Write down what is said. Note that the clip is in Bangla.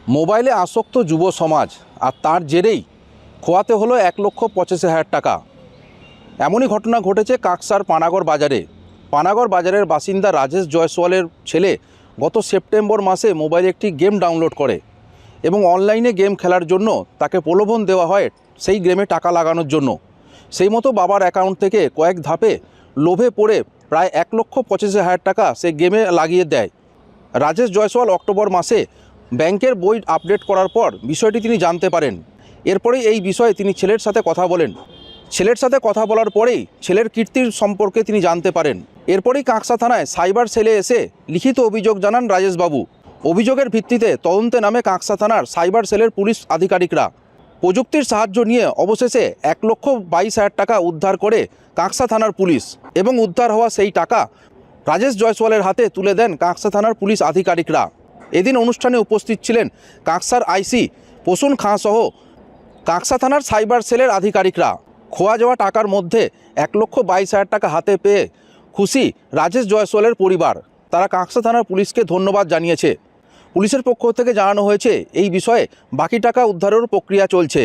মোবাইলে আসক্ত যুব সমাজ, আর তার জেরেই খোয়াতে হলো 1,85,000 টাকা। এমনই ঘটনা ঘটেছে কাকসার পানাগড় বাজারে। পানাগড় বাজারের বাসিন্দা রাজেশ জয়সওয়ালের ছেলে গত সেপ্টেম্বর মাসে মোবাইলে একটি গেম ডাউনলোড করে এবং অনলাইনে গেম খেলার জন্য তাকে প্রলোভন দেওয়া হয় সেই গেমে টাকা লাগানোর জন্য। সেই মতো বাবার অ্যাকাউন্ট থেকে কয়েক ধাপে লোভে পড়ে প্রায় 1,85,000 টাকা সে গেমে লাগিয়ে দেয়। রাজেশ জয়সওয়াল অক্টোবর মাসে ব্যাংকের বই আপডেট করার পর বিষয়টি তিনি জানতে পারেন। এরপরেই এই বিষয়ে তিনি ছেলের সাথে কথা বলেন। ছেলের সাথে কথা বলার পরেই ছেলের কীর্তির সম্পর্কে তিনি জানতে পারেন। এরপরেই কাকসা থানায় সাইবার সেলে এসে লিখিত অভিযোগ জানান রাজেশবাবু। অভিযোগের ভিত্তিতে তদন্তে নামে কাকসা থানার সাইবার সেলের পুলিশ আধিকারিকরা। প্রযুক্তির সাহায্য নিয়ে অবশেষে 1,22,000 টাকা উদ্ধার করে কাকসা থানার পুলিশ এবং উদ্ধার হওয়া সেই টাকা রাজেশ জয়সওয়ালের হাতে তুলে দেন কাকসা থানার পুলিশ আধিকারিকরা। এদিন অনুষ্ঠানে উপস্থিত ছিলেন কাকসার আইসি প্রসূন খাঁ সহ কাকসা থানার সাইবার সেলের আধিকারিকরা। খোয়া যাওয়া টাকার মধ্যে 1,22,000 টাকা হাতে পেয়ে খুশি রাজেশ জয়সওয়ালের পরিবার। তারা কাকসা থানার পুলিশকে ধন্যবাদ জানিয়েছে। পুলিশের পক্ষ থেকে জানানো হয়েছে এই বিষয়ে বাকি টাকা উদ্ধারের প্রক্রিয়া চলছে।